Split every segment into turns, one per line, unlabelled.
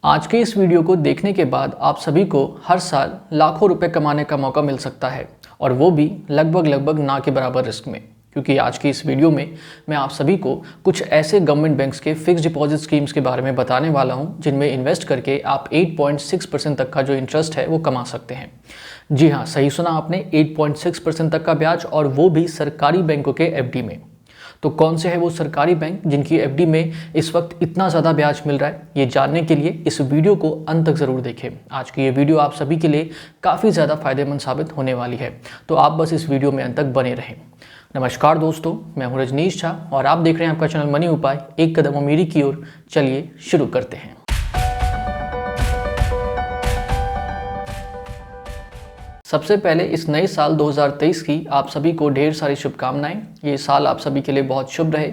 आज के इस वीडियो को देखने के बाद आप सभी को हर साल लाखों रुपए कमाने का मौका मिल सकता है और वो भी लगभग ना के बराबर रिस्क में। क्योंकि आज की इस वीडियो में मैं आप सभी को कुछ ऐसे गवर्नमेंट बैंक्स के फिक्स डिपॉजिट स्कीम्स के बारे में बताने वाला हूं जिनमें इन्वेस्ट करके आप 8.6% तक का जो इंटरेस्ट है वो कमा सकते हैं। जी हाँ, सही सुना आपने, 8.6% तक का ब्याज, और वो भी सरकारी बैंकों के एफडी में। तो कौन से है वो सरकारी बैंक जिनकी एफडी में इस वक्त इतना ज़्यादा ब्याज मिल रहा है, ये जानने के लिए इस वीडियो को अंत तक ज़रूर देखें। आज की ये वीडियो आप सभी के लिए काफ़ी ज़्यादा फायदेमंद साबित होने वाली है, तो आप बस इस वीडियो में अंत तक बने रहें। नमस्कार दोस्तों, मैं हूं रजनीश झा और आप देख रहे हैं आपका चैनल मनी उपाय, एक कदम अमीरी की ओर। चलिए शुरू करते हैं। सबसे पहले इस नए साल 2023 की आप सभी को ढेर सारी शुभकामनाएं। ये साल आप सभी के लिए बहुत शुभ रहे,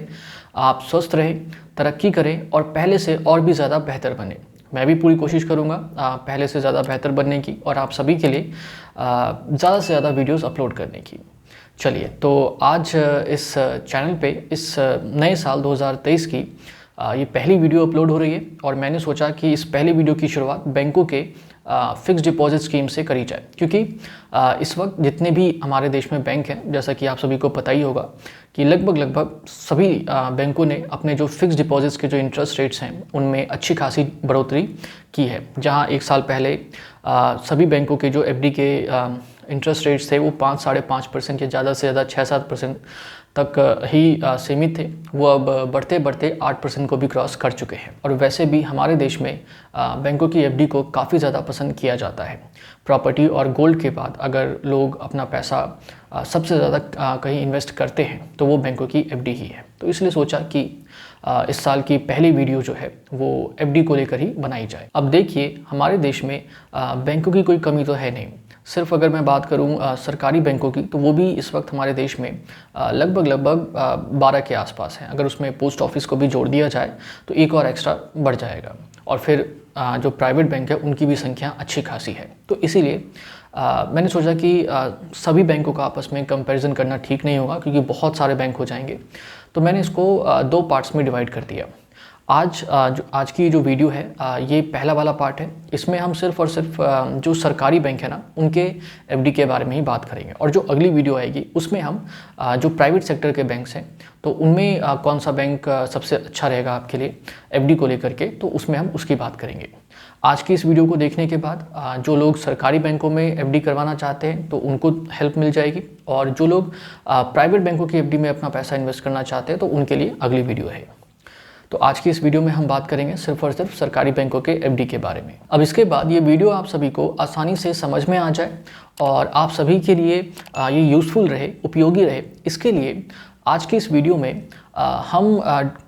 आप स्वस्थ रहें, तरक्की करें और पहले से और भी ज़्यादा बेहतर बने। मैं भी पूरी कोशिश करूँगा पहले से ज़्यादा बेहतर बनने की और आप सभी के लिए ज़्यादा से ज़्यादा वीडियोस अपलोड करने की। चलिए, तो आज इस चैनल पे इस नए साल 2023 की ये पहली वीडियो अपलोड हो रही है और मैंने सोचा कि इस पहली वीडियो की शुरुआत बैंकों के फिक्स डिपॉजिट स्कीम से करी जाए। क्योंकि इस वक्त जितने भी हमारे देश में बैंक हैं, जैसा कि आप सभी को पता ही होगा कि लगभग सभी बैंकों ने अपने जो फिक्स डिपॉजिट्स के जो इंटरेस्ट रेट्स हैं उनमें अच्छी खासी बढ़ोतरी की है। जहां एक साल पहले सभी बैंकों के जो एफडी के इंटरेस्ट रेट्स थे वो 5-5.5% या ज़्यादा से ज़्यादा 6-7% तक ही सीमित थे, वो अब बढ़ते बढ़ते 8% को भी क्रॉस कर चुके हैं। और वैसे भी हमारे देश में बैंकों की एफडी को काफ़ी ज़्यादा पसंद किया जाता है। प्रॉपर्टी और गोल्ड के बाद अगर लोग अपना पैसा सबसे ज़्यादा कहीं इन्वेस्ट करते हैं तो वो बैंकों की एफडी ही है। तो इसलिए सोचा कि इस साल की पहली वीडियो जो है वो एफडी को लेकर ही बनाई जाए। अब देखिए, हमारे देश में बैंकों की कोई कमी तो है नहीं। सिर्फ अगर मैं बात करूं सरकारी बैंकों की, तो वो भी इस वक्त हमारे देश में लगभग 12 के आसपास हैं। अगर उसमें पोस्ट ऑफिस को भी जोड़ दिया जाए तो एक और एक्स्ट्रा बढ़ जाएगा। और फिर जो प्राइवेट बैंक है उनकी भी संख्या अच्छी खासी है। तो इसीलिए मैंने सोचा कि सभी बैंकों का आपस में कंपैरिजन करना ठीक नहीं होगा, क्योंकि बहुत सारे बैंक हो जाएंगे। तो मैंने इसको 2 पार्ट्स में डिवाइड कर दिया। आज की जो वीडियो है ये पहला वाला पार्ट है। इसमें हम सिर्फ और सिर्फ जो सरकारी बैंक है ना उनके एफडी के बारे में ही बात करेंगे। और जो अगली वीडियो आएगी उसमें हम जो प्राइवेट सेक्टर के बैंक्स हैं तो उनमें कौन सा बैंक सबसे अच्छा रहेगा आपके लिए एफडी को लेकर के, तो उसमें हम उसकी बात करेंगे। आज की इस वीडियो को देखने के बाद जो लोग सरकारी बैंकों में एफडी करवाना चाहते हैं तो उनको हेल्प मिल जाएगी, और जो लोग प्राइवेट बैंकों की एफडी में अपना पैसा इन्वेस्ट करना चाहते हैं तो उनके लिए अगली वीडियो है। तो आज की इस वीडियो में हम बात करेंगे सिर्फ और सिर्फ सरकारी बैंकों के एफडी के बारे में। अब इसके बाद ये वीडियो आप सभी को आसानी से समझ में आ जाए और आप सभी के लिए ये यूज़फुल रहे, उपयोगी रहे, इसके लिए आज की इस वीडियो में हम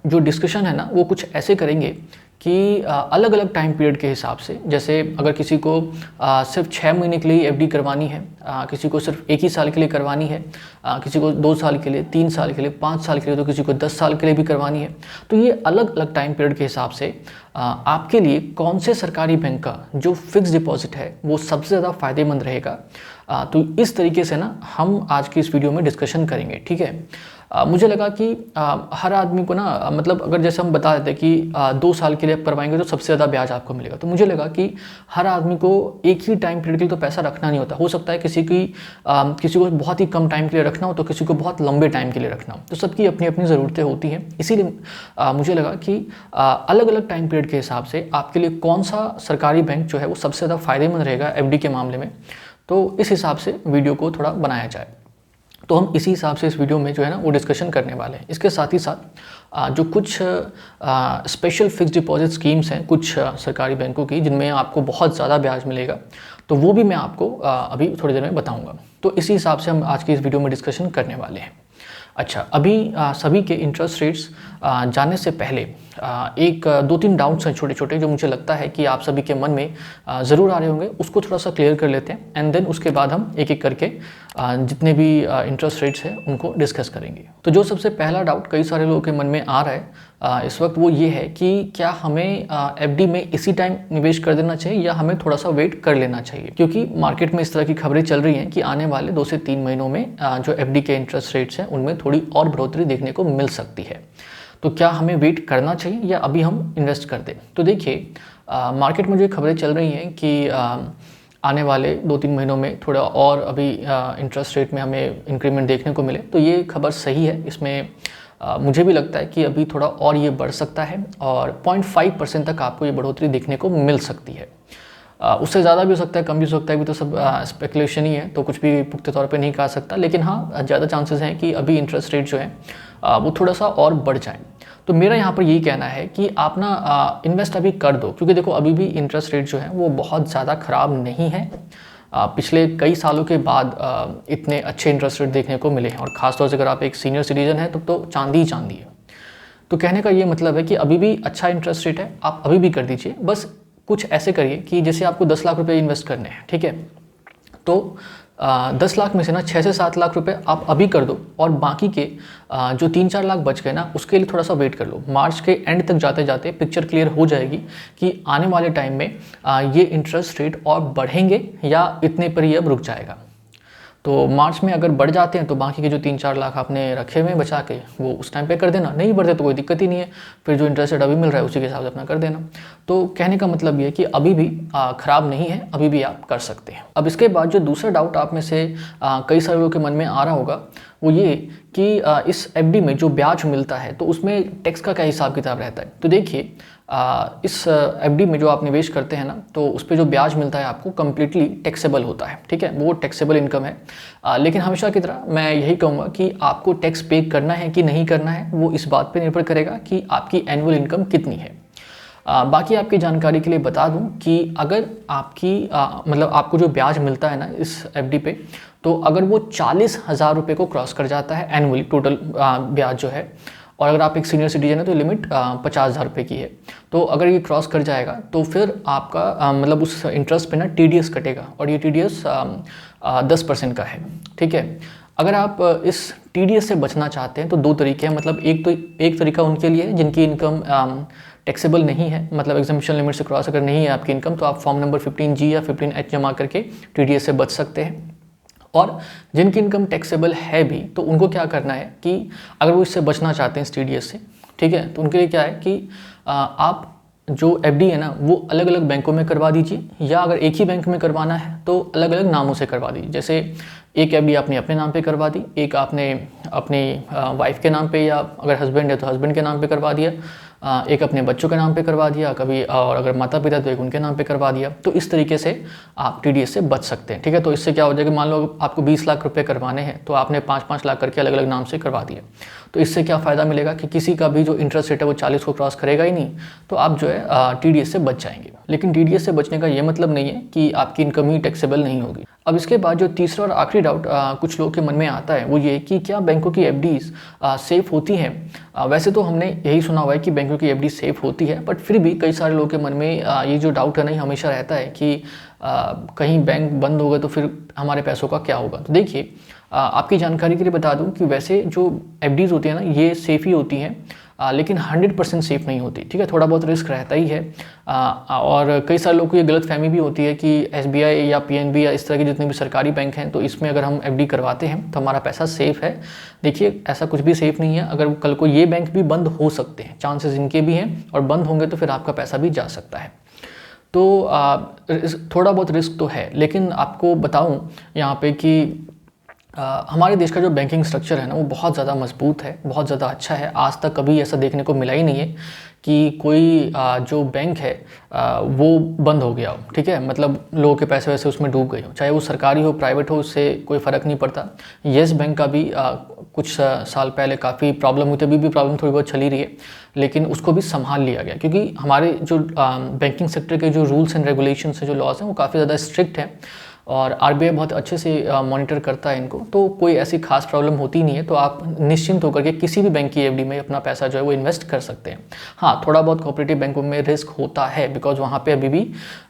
जो डिस्कशन है ना वो कुछ ऐसे करेंगे कि अलग अलग टाइम पीरियड के हिसाब से, जैसे अगर किसी को सिर्फ 6 महीने के लिए एफडी करवानी है, किसी को सिर्फ 1 ही साल के लिए करवानी है, किसी को 2 साल के लिए, 3 साल के लिए, 5 साल के लिए, तो किसी को 10 साल के लिए भी करवानी है। तो ये अलग अलग टाइम पीरियड के हिसाब से आपके लिए कौन से सरकारी बैंक का जो फिक्स डिपॉजिट है वो सबसे ज़्यादा फ़ायदेमंद रहेगा, तो इस तरीके से ना हम आज की इस वीडियो में डिस्कशन करेंगे। ठीक है, मुझे लगा कि हर आदमी को ना, मतलब अगर जैसे हम बता देते कि 2 साल के लिए आप करवाएंगे तो सबसे ज़्यादा ब्याज आपको मिलेगा, तो मुझे लगा कि हर आदमी को एक ही टाइम पीरियड के लिए तो पैसा रखना नहीं होता। हो सकता है किसी को बहुत ही कम टाइम के लिए रखना हो, तो किसी को बहुत लंबे टाइम के लिए रखना हो, तो सबकी अपनी अपनी ज़रूरतें होती हैं। इसीलिए मुझे लगा कि अलग अलग टाइम पीरियड के हिसाब से आपके लिए कौन सा सरकारी बैंक जो है वो सबसे ज़्यादा फ़ायदेमंद रहेगा एफडी के मामले में, तो इस हिसाब से वीडियो को थोड़ा बनाया जाए। तो हम इसी हिसाब से इस वीडियो में जो है ना वो डिस्कशन करने वाले हैं। इसके साथ ही साथ जो कुछ स्पेशल फिक्स डिपॉजिट स्कीम्स हैं कुछ सरकारी बैंकों की जिनमें आपको बहुत ज़्यादा ब्याज मिलेगा, तो वो भी मैं आपको अभी थोड़ी देर में बताऊंगा। तो इसी हिसाब से हम आज की इस वीडियो में डिस्कशन करने वाले हैं। अच्छा, अभी सभी के इंटरेस्ट रेट्स जानने से पहले एक 2-3 डाउट्स हैं छोटे छोटे जो मुझे लगता है कि आप सभी के मन में ज़रूर आ रहे होंगे, उसको थोड़ा सा क्लियर कर लेते हैं एंड देन उसके बाद हम एक एक करके जितने भी इंटरेस्ट रेट्स हैं उनको डिस्कस करेंगे। तो जो सबसे पहला डाउट कई सारे लोगों के मन में आ रहा है इस वक्त वो ये है कि क्या हमें एफडी में इसी टाइम निवेश कर देना चाहिए या हमें थोड़ा सा वेट कर लेना चाहिए, क्योंकि मार्केट में इस तरह की खबरें चल रही हैं कि आने वाले 2 से 3 महीनों में जो एफडी के इंटरेस्ट रेट्स हैं उनमें थोड़ी और बढ़ोतरी देखने को मिल सकती है। तो क्या हमें वेट करना चाहिए या अभी हम इन्वेस्ट कर दें? तो देखिए, मार्केट में जो खबरें चल रही हैं कि आने वाले 2-3 महीनों में थोड़ा और अभी इंटरेस्ट रेट में हमें इंक्रीमेंट देखने को मिले, तो ये खबर सही है। इसमें मुझे भी लगता है कि अभी थोड़ा और ये बढ़ सकता है और 0.5% तक आपको ये बढ़ोतरी देखने को मिल सकती है। उससे ज़्यादा भी हो सकता है, कम भी हो सकता है, अभी तो सब स्पेकुलेशन ही है, तो कुछ भी पुख्ते तौर पे नहीं कहा सकता। लेकिन हाँ, ज़्यादा चांसेस हैं कि अभी इंटरेस्ट रेट जो है वो थोड़ा सा और बढ़ जाए। तो मेरा यहाँ पर यही कहना है कि आप ना इन्वेस्ट अभी कर दो, क्योंकि देखो अभी भी इंटरेस्ट रेट जो है वो बहुत ज़्यादा ख़राब नहीं है। पिछले कई सालों के बाद इतने अच्छे इंटरेस्ट रेट देखने को मिले हैं, और ख़ासतौर से अगर आप एक सीनियर सिटीजन हैं तो चांदी ही चांदी है। तो कहने का ये मतलब है कि अभी भी अच्छा इंटरेस्ट रेट है, आप अभी भी कर दीजिए। बस कुछ ऐसे करिए कि जैसे आपको 10 लाख रुपए इन्वेस्ट करने हैं, ठीक है, तो 10 लाख में से ना 6 से 7 लाख रुपए आप अभी कर दो, और बाकी के जो 3-4 लाख बच गए ना, उसके लिए थोड़ा सा वेट कर लो। मार्च के एंड तक जाते जाते पिक्चर क्लियर हो जाएगी कि आने वाले टाइम में ये इंटरेस्ट रेट और बढ़ेंगे या इतने पर ही अब रुक जाएगा। तो मार्च में अगर बढ़ जाते हैं तो बाकी के जो 3-4 लाख आपने रखे हुए हैं बचा के, वो उस टाइम पे कर देना। नहीं बढ़ते तो कोई दिक्कत ही नहीं है, फिर जो इंटरेस्ट रेट अभी मिल रहा है उसी के हिसाब से अपना कर देना। तो कहने का मतलब ये है कि अभी भी ख़राब नहीं है, अभी भी आप कर सकते हैं। अब इसके बाद जो दूसरा डाउट आप में से कई सारे लोगों के मन में आ रहा होगा, वो ये कि इस एफडी में जो ब्याज मिलता है तो उसमें टैक्स का क्या हिसाब किताब रहता है। तो देखिए, इस एफडी में जो आप निवेश करते हैं ना, तो उस पर जो ब्याज मिलता है आपको कम्प्लीटली टैक्सेबल होता है, ठीक है, वो टैक्सेबल इनकम है। लेकिन हमेशा की तरह मैं यही कहूँगा कि आपको टैक्स पे करना है कि नहीं करना है, वो इस बात पे निर्भर करेगा कि आपकी एनुअल इनकम कितनी है। बाकी आपकी जानकारी के लिए बता दूं कि अगर आपकी मतलब आपको जो ब्याज मिलता है ना इस एफडी पे, तो अगर वो 40,000 रुपये को क्रॉस कर जाता है एनुअली टोटल ब्याज जो है, और अगर आप एक सीनियर सिटीजन है तो लिमिट 50,000 रुपये की है, तो अगर ये क्रॉस कर जाएगा तो फिर आपका मतलब उस इंटरेस्ट पे ना टीडीएस कटेगा, और ये टीडीएस 10% का है, ठीक है। अगर आप इस टीडीएस से बचना चाहते हैं तो 2 तरीके हैं। मतलब एक तरीका उनके लिए है जिनकी इनकम टैक्सेबल नहीं है, मतलब एग्जम्पशन लिमिट से क्रॉस अगर नहीं है आपकी इनकम, तो आप फॉर्म नंबर 15G या 15H जमा करके टीडीएस से बच सकते हैं। और जिनकी इनकम टैक्सेबल है भी, तो उनको क्या करना है कि अगर वो इससे बचना चाहते हैं इस टीडीएस से, ठीक है, तो उनके लिए क्या है कि आप जो एफडी है ना वो अलग अलग बैंकों में करवा दीजिए, या अगर एक ही बैंक में करवाना है तो अलग अलग नामों से करवा दीजिए। जैसे एक एफडी आपने अपने नाम पे करवा दी, एक आपने अपनी वाइफ के नाम पे, या अगर हस्बैंड है तो हस्बैंड के नाम पे करवा दिया, एक अपने बच्चों के नाम पे करवा दिया कभी, और अगर माता पिता तो एक उनके नाम पे करवा दिया। तो इस तरीके से आप टीडीएस से बच सकते हैं, ठीक है। तो इससे क्या हो जाएगा, मान लो आपको 20 लाख रुपए करवाने हैं तो आपने 5-5 लाख करके अलग अलग नाम से करवा दिया, तो इससे क्या फ़ायदा मिलेगा कि किसी का भी जो इंटरेस्ट रेट है वो 40 को क्रॉस करेगा ही नहीं, तो आप जो है टीडीएस से बच जाएंगे। लेकिन टीडीएस से बचने का ये मतलब नहीं है कि आपकी इनकम ही टैक्सेबल नहीं होगी। अब इसके बाद जो तीसरा और आखिरी डाउट कुछ लोगों के मन में आता है वो ये कि क्या बैंकों की एफडीज सेफ होती हैं। वैसे तो हमने यही सुना हुआ है कि बैंकों की एफडी सेफ होती है, बट फिर भी कई सारे लोगों के मन में ये जो डाउट है नहीं हमेशा रहता है कि कहीं बैंक बंद हो गए तो फिर हमारे पैसों का क्या होगा। तो देखिए, आपकी जानकारी के लिए बता दूं कि वैसे जो एफडीज होती है ना ये सेफ ही होती हैं, लेकिन 100% सेफ नहीं होती, ठीक है। थोड़ा बहुत रिस्क रहता ही है, और कई सारे लोगों को ये गलतफहमी भी होती है कि एसबीआई या पीएनबी या इस तरह के जितने भी सरकारी बैंक हैं तो इसमें अगर हम एफडी करवाते हैं तो हमारा पैसा सेफ है। देखिए, ऐसा कुछ भी सेफ नहीं है। अगर कल को ये बैंक भी बंद हो सकते हैं, चांसेस इनके भी हैं, और बंद होंगे तो फिर आपका पैसा भी जा सकता है। तो थोड़ा बहुत रिस्क तो है, लेकिन आपको बताऊं यहाँ पे कि हमारे देश का जो बैंकिंग स्ट्रक्चर है ना वो बहुत ज़्यादा मजबूत है, बहुत ज़्यादा अच्छा है। आज तक कभी ऐसा देखने को मिला ही नहीं है कि कोई जो बैंक है वो बंद हो गया हो, ठीक है, मतलब लोगों के पैसे वैसे उसमें डूब गए हो, चाहे वो सरकारी हो प्राइवेट हो, उससे कोई फ़र्क नहीं पड़ता। येस बैंक का भी कुछ साल पहले काफ़ी प्रॉब्लम हुई थी, अभी भी प्रॉब्लम थोड़ी बहुत चली रही है, लेकिन उसको भी संभाल लिया गया, क्योंकि हमारे जो बैंकिंग सेक्टर के जो रूल्स एंड रेगुलेशंस हैं, जो लॉज हैं, वो काफ़ी ज़्यादा स्ट्रिक्ट हैं, और आरबीआई बहुत अच्छे से मॉनिटर करता है इनको, तो कोई ऐसी खास प्रॉब्लम होती नहीं है। तो आप निश्चिंत होकर के किसी भी बैंक की एफडी में अपना पैसा जो है वो इन्वेस्ट कर सकते हैं। हाँ, थोड़ा बहुत कोऑपरेटिव बैंकों में रिस्क होता है, बिकॉज वहाँ पे अभी भी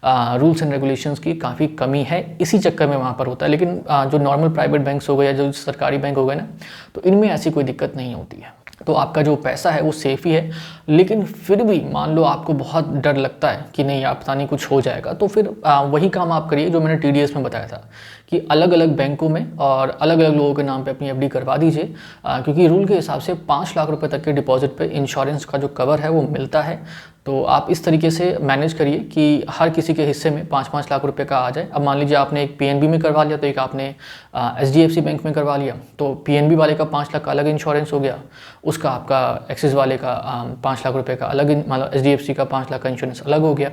रूल्स एंड रेगुलेशंस की काफ़ी कमी है, इसी चक्कर में वहाँ पर होता है। लेकिन जो नॉर्मल प्राइवेट बैंक्स हो गए या जो सरकारी बैंक हो गए ना, तो इनमें ऐसी कोई दिक्कत नहीं होती है। तो आपका जो पैसा है वो सेफ ही है। लेकिन फिर भी मान लो आपको बहुत डर लगता है कि नहीं आप पता नहीं कुछ हो जाएगा, तो फिर वही काम आप करिए जो मैंने टीडीएस में बताया था कि अलग अलग बैंकों में और अलग अलग लोगों के नाम पे अपनी एफडी करवा दीजिए, क्योंकि रूल के हिसाब से 5 लाख रुपए तक के डिपॉजिट पे इंश्योरेंस का जो कवर है वो मिलता है। तो आप इस तरीके से मैनेज करिए कि हर किसी के हिस्से में 5-5 लाख रुपए का आ जाए। अब मान लीजिए आपने एक पीएनबी में करवा लिया, तो एक आपने एचडीएफसी बैंक में करवा लिया, तो पीएनबी वाले का 5 लाख का अलग इंश्योरेंस हो गया, उसका आपका एक्सिस वाले का 5 लाख रुपए का अलग, मतलब एचडीएफसी का 5 लाख का इंश्योरेंस अलग हो गया।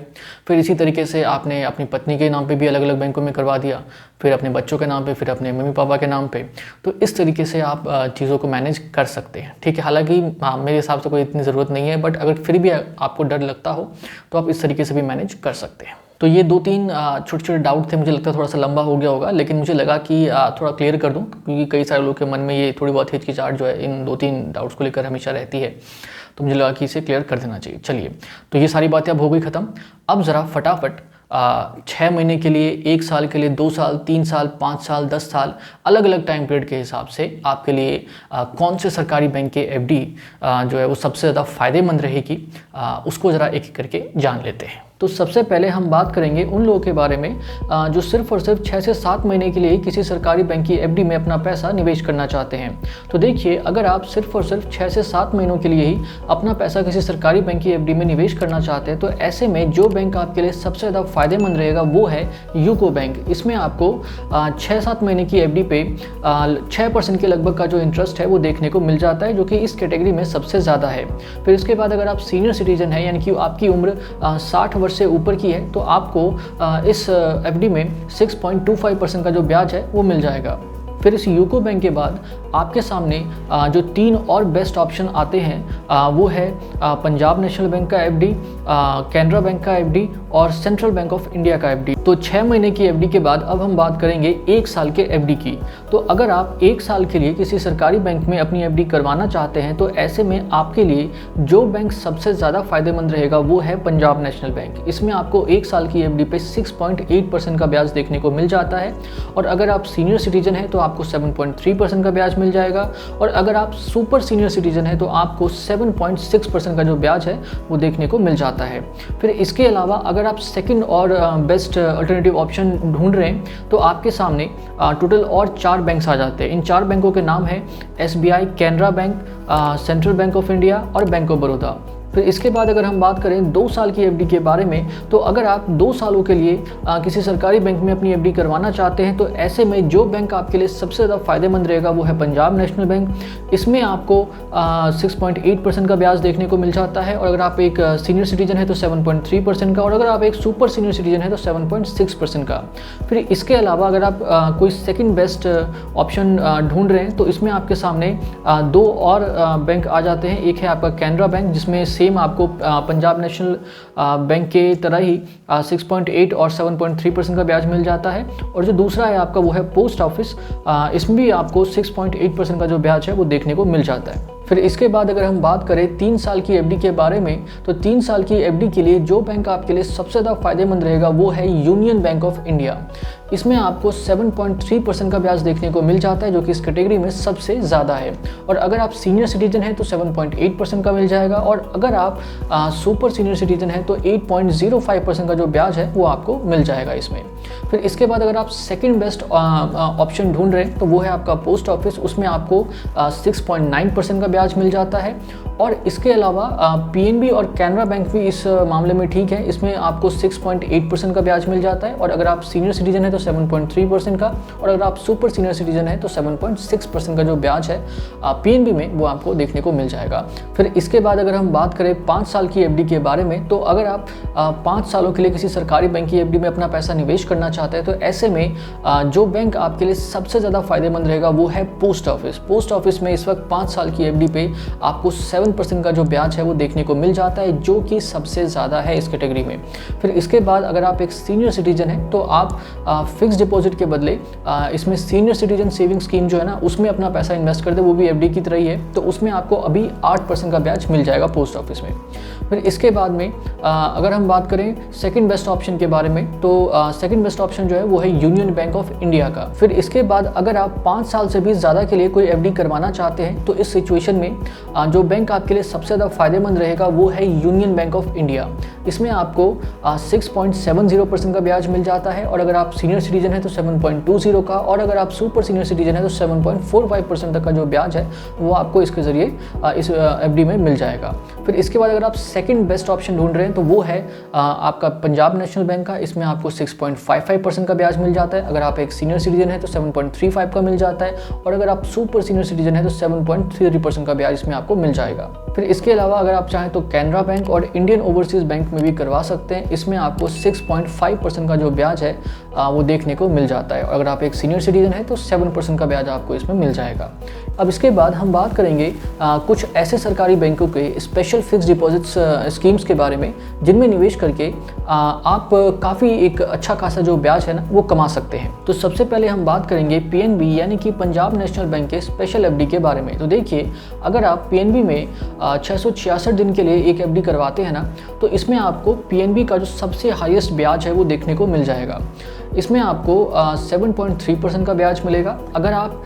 फिर इसी तरीके से आपने अपनी पत्नी के नाम पे भी अलग अलग बैंकों में करवा दिया, फिर अपने बच्चों के नाम पे, फिर अपने मम्मी पापा के नाम पे। तो इस तरीके से आप चीज़ों को मैनेज कर सकते हैं, ठीक है। हालांकि मेरे हिसाब से कोई इतनी ज़रूरत नहीं है, बट अगर फिर भी आपको डर लगता हो तो आप इस तरीके से भी मैनेज कर सकते हैं। तो ये 2-3 छोटे छोटे डाउट थे, मुझे लगता है थोड़ा सा लंबा हो गया होगा, लेकिन मुझे लगा कि थोड़ा क्लियर कर दूं, क्योंकि कई सारे लोगों के मन में ये थोड़ी बहुत हिचकिचाहट जो है इन 2-3 डाउट्स को लेकर हमेशा रहती है, तो मुझे लगा कि इसे क्लियर कर देना चाहिए। चलिए, तो ये सारी बातें अब हो गई ख़त्म। अब ज़रा फटाफट 6 महीने के लिए, 1 साल के लिए, 2 साल, 3 साल, 5 साल, 10 साल, अलग अलग टाइम पीरियड के हिसाब से आपके लिए कौन से सरकारी बैंक के एफडी जो है वो सबसे ज़्यादा फ़ायदेमंद रहेगी, उसको ज़रा एक एक करके जान लेते हैं। तो सबसे पहले हम बात करेंगे उन लोगों के बारे में जो सिर्फ और सिर्फ 6 से 7 महीने के लिए किसी सरकारी बैंक की एफडी में अपना पैसा निवेश करना चाहते हैं। तो देखिए, अगर आप सिर्फ और सिर्फ 6 से 7 महीनों के लिए ही अपना पैसा किसी सरकारी बैंक की एफडी में निवेश करना चाहते हैं, तो ऐसे में जो बैंक आपके लिए सबसे ज़्यादा फ़ायदेमंद रहेगा वो है यूको बैंक। इसमें आपको 6-7 महीने की एफडी पे 6% के लगभग का जो इंटरेस्ट है वो देखने को मिल जाता है, जो कि इस कैटेगरी में सबसे ज़्यादा है। फिर इसके बाद अगर आप सीनियर सिटीजन है, यानी कि आपकी उम्र 60 वर्ष से ऊपर की है, तो आपको इस एफडी में 6.25% का जो ब्याज है वो मिल जाएगा। फिर इस यूको बैंक के बाद आपके सामने जो 3 और बेस्ट ऑप्शन आते हैं वो है पंजाब नेशनल बैंक का एफडी, कैनरा बैंक का एफडी और सेंट्रल बैंक ऑफ इंडिया का एफडी। तो 6 महीने की एफडी के बाद अब हम बात करेंगे 1 साल के एफडी की। तो अगर आप 1 साल के लिए किसी सरकारी बैंक में अपनी एफडी करवाना चाहते हैं, तो ऐसे में आपके लिए जो बैंक सबसे ज़्यादा फायदेमंद रहेगा वो है पंजाब नेशनल बैंक। इसमें आपको 1 साल की एफडी पे 6.8% का ब्याज देखने को मिल जाता है, और अगर आप सीनियर सिटीजन हैं तो आपको 7.3% का ब्याज मिल जाएगा, और अगर आप सुपर सीनियर सिटीजन हैं तो आपको 7.6% का जो ब्याज है वो देखने को मिल जाता है। फिर इसके अलावा अगर आप सेकंड और बेस्ट अल्टरनेटिव ऑप्शन ढूंढ रहे हैं, तो आपके सामने टोटल और 4 बैंक्स आ जाते हैं। इन 4 बैंकों के नाम है SBI, Canara bank, central bank of India और बैंक ऑफ बड़ौदा। फिर इसके बाद अगर हम बात करें 2 साल की एफडी के बारे में, तो अगर आप 2 सालों के लिए किसी सरकारी बैंक में अपनी एफडी करवाना चाहते हैं, तो ऐसे में जो बैंक आपके लिए सबसे ज़्यादा फायदेमंद रहेगा वो है पंजाब नेशनल बैंक। इसमें आपको 6.8% का ब्याज देखने को मिल जाता है, और अगर आप एक सीनियर सिटीजन है तो 7.3% का, और अगर आप एक सुपर सीनियर सिटीजन है तो 7.6% का। फिर इसके अलावा अगर आप कोई सेकेंड बेस्ट ऑप्शन ढूंढ रहे हैं, तो इसमें आपके सामने 2 और बैंक आ जाते हैं। एक है आपका कैनरा बैंक, जिसमें सेम आपको पंजाब नेशनल बैंक के तरह ही 6.8 और 7.3% का ब्याज मिल जाता है, और जो दूसरा है आपका वो है पोस्ट ऑफिस। इसमें भी आपको 6.8% का जो ब्याज है वो देखने को मिल जाता है। फिर इसके बाद अगर हम बात करें 3 साल की एफडी के बारे में, तो 3 साल की एफडी के लिए जो बैंक आपके लिए सबसे ज़्यादा फायदेमंद रहेगा वो है यूनियन बैंक ऑफ इंडिया। इसमें आपको 7.3% का ब्याज देखने को मिल जाता है, जो कि इस कैटेगरी में सबसे ज़्यादा है। और अगर आप सीनियर सिटीजन हैं तो 7.8% का मिल जाएगा, और अगर आप सुपर सीनियर सिटीजन हैं तो 8.05% का जो ब्याज है वो आपको मिल जाएगा इसमें। फिर इसके बाद अगर आप सेकंड बेस्ट ऑप्शन ढूंढ रहे हैं, तो वो है आपका पोस्ट ऑफिस। उसमें आपको 6.9% का ब्याज मिल जाता है, और इसके अलावा पीएनबी और कैनरा बैंक भी इस मामले में ठीक है। इसमें आपको 6.8% का ब्याज मिल जाता है, और अगर आप सीनियर सिटीजन है तो 7.3% का, और अगर आप सुपर सीनियर सिटीजन है तो 7.6% का जो ब्याज है पीएनबी में वो आपको देखने को मिल जाएगा। फिर इसके बाद अगर हम बात करें 5 साल की एफडी के बारे में, तो अगर आप 5 सालों के लिए किसी सरकारी बैंक की एफडी में अपना पैसा निवेश करना चाहते हैं, तो ऐसे में जो बैंक आपके लिए सबसे ज़्यादा फायदेमंद रहेगा वो है पोस्ट ऑफिस। पोस्ट ऑफिस में इस वक्त 5 साल की एफडी पे आपको 7% का जो ब्याज है वो देखने को मिल जाता है, जो कि सबसे ज़्यादा है इस कैटेगरी में। फिर इसके बाद अगर आप एक सीनियर सिटीजन हैं तो आप फिक्स डिपॉजिट के बदले इसमें सीनियर सिटीजन सेविंग स्कीम जो है ना, उसमें अपना पैसा इन्वेस्ट कर दे, वो भी एफडी की तरह ही है। तो उसमें आपको अभी 8% का ब्याज मिल जाएगा पोस्ट ऑफिस में। फिर इसके बाद में अगर हम बात करें सेकंड बेस्ट ऑप्शन के बारे में, तो सेकंड बेस्ट ऑप्शन जो है वो है यूनियन बैंक ऑफ इंडिया का। फिर इसके बाद अगर आप 5 साल से भी ज़्यादा के लिए कोई एफडी करवाना चाहते हैं, तो इस सिचुएशन में जो बैंक बैंक आपके लिए सबसे ज़्यादा फायदेमंद रहेगा वो है यूनियन बैंक ऑफ इंडिया। इसमें आपको 6.70% का ब्याज मिल जाता है, और अगर आप सीनियर सिटीजन है तो 7.20 का, और अगर आप सुपर सीनियर सिटीजन है तो 7.45% तक का जो ब्याज है वो आपको इसके ज़रिए इस एफडी में मिल जाएगा। फिर इसके बाद अगर आप सेकंड बेस्ट ऑप्शन ढूंढ रहे हैं तो वो है आपका पंजाब नेशनल बैंक का। इसमें आपको 6.55% का ब्याज मिल जाता है। अगर आप एक सीनियर सिटीजन है तो 7.35 का मिल जाता है, और अगर आप सुपर सीनियर सिटीजन है तो 7.33% का ब्याज इसमें आपको मिल जाएगा। फिर इसके अलावा अगर आप चाहें तो कैनरा बैंक और इंडियन ओवरसीज़ बैंक में भी करवा सकते हैं। इसमें आपको 6.5% का जो ब्याज है वो देखने को मिल जाता है, और अगर आप एक सीनियर सिटीजन है तो 7% का ब्याज आपको इसमें मिल जाएगा। अब इसके बाद हम बात करेंगे कुछ ऐसे सरकारी बैंकों के स्पेशल फिक्स डिपॉजिट स्कीम्स के बारे में जिनमें निवेश करके आप काफ़ी एक अच्छा खासा जो ब्याज है ना वो कमा सकते हैं। तो सबसे पहले हम बात करेंगे पीएनबी यानी कि पंजाब नेशनल बैंक के स्पेशल एफडी के बारे में। तो देखिए, अगर आप पीएनबी में 666 दिन के लिए एक एफडी करवाते हैं ना, तो इसमें आपको पीएनबी का जो सबसे हाईएस्ट ब्याज है वो देखने को मिल जाएगा। इसमें आपको 7.3% का ब्याज मिलेगा। अगर आप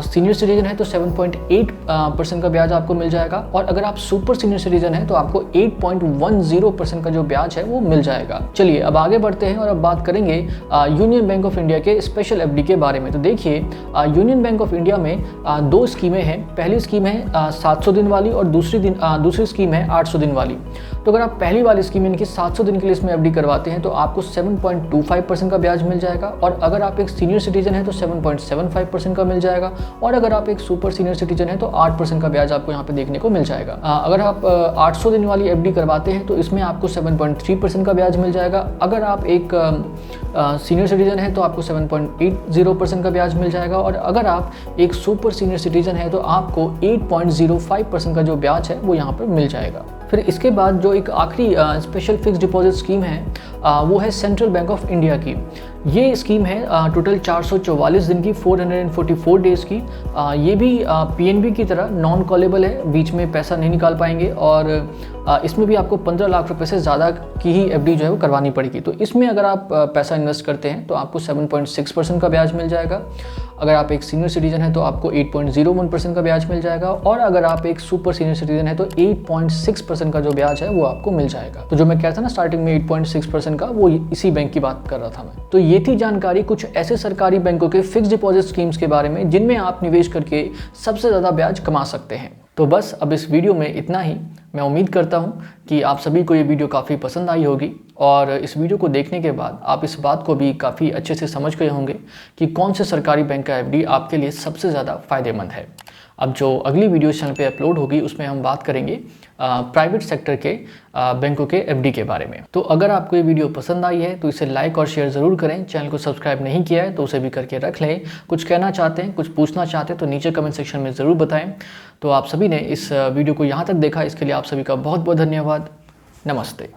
सीनियर सिटीजन है तो 7.8% का ब्याज आपको मिल जाएगा, और अगर आप सुपर सीनियर सिटीजन है तो आपको 8.10% का जो ब्याज है वो मिल जाएगा। चलिए अब आगे बढ़ते हैं और अब बात करेंगे यूनियन बैंक ऑफ इंडिया के स्पेशल एफडी के बारे में। तो देखिए, यूनियन बैंक ऑफ इंडिया में दो स्कीमें हैं। पहली स्कीम है 700 दिन वाली, और दूसरी स्कीम है 800 दिन वाली। तो अगर आप पहली वाली स्कीम यानी कि 700 दिन के लिए इसमें एफडी करवाते हैं तो आपको 7.25% का ब्याज मिल जाएगा, और अगर आप एक सीनियर सिटीजन है तो 7.75% का मिल जाएगा, और अगर आप एक सुपर सीनियर सिटीजन है तो 8% का ब्याज आपको यहाँ पे देखने को मिल जाएगा। अगर आप 800 दिन वाली एफडी करवाते हैं तो इसमें आपको 7.3% का ब्याज मिल जाएगा। अगर आप एक सीनियर सिटीजन है तो आपको 7.80% का ब्याज मिल जाएगा, और अगर आप एक सुपर सीनियर सिटीजन है तो आपको 8.05% का जो ब्याज है वो यहाँ पर मिल जाएगा। फिर इसके बाद जो एक आखिरी स्पेशल फिक्स डिपॉजिट स्कीम है वो है सेंट्रल बैंक ऑफ इंडिया की। ये स्कीम है टोटल 444 दिन की, 444 डेज़ की। ये भी पीएनबी की तरह नॉन कॉलेबल है, बीच में पैसा नहीं निकाल पाएंगे, और इसमें भी आपको 15 लाख रुपए से ज़्यादा की ही एफडी जो है वो करवानी पड़ेगी। तो इसमें अगर आप पैसा इन्वेस्ट करते हैं तो आपको 7.6% का ब्याज मिल जाएगा। अगर आप एक सीनियर सिटीजन है तो आपको 8.01% का ब्याज मिल जाएगा, और अगर आप एक सुपर सीनियर सिटीजन है तो 8.6% का जो ब्याज है वो आपको मिल जाएगा। तो जो मैं कह रहा था ना स्टार्टिंग में 8.6% का, वो इसी बैंक की बात कर रहा था मैं। तो ये थी जानकारी कुछ ऐसे सरकारी बैंकों के फिक्स डिपॉजिट स्कीम्स के बारे में जिनमें आप निवेश करके सबसे ज़्यादा ब्याज कमा सकते हैं। तो बस अब इस वीडियो में इतना ही। मैं उम्मीद करता हूँ कि आप सभी को ये वीडियो काफ़ी पसंद आई होगी, और इस वीडियो को देखने के बाद आप इस बात को भी काफ़ी अच्छे से समझ गए होंगे कि कौन से सरकारी बैंक का एफडी आपके लिए सबसे ज़्यादा फ़ायदेमंद है। अब जो अगली वीडियो चैनल पे अपलोड होगी उसमें हम बात करेंगे प्राइवेट सेक्टर के बैंकों के एफडी के बारे में। तो अगर आपको ये वीडियो पसंद आई है तो इसे लाइक और शेयर ज़रूर करें। चैनल को सब्सक्राइब नहीं किया है तो उसे भी करके रख लें। कुछ कहना चाहते हैं, कुछ पूछना चाहते हैं तो नीचे कमेंट सेक्शन में ज़रूर बताएं। तो आप सभी ने इस वीडियो को यहाँ तक देखा, इसके लिए आप सभी का बहुत बहुत धन्यवाद। नमस्ते।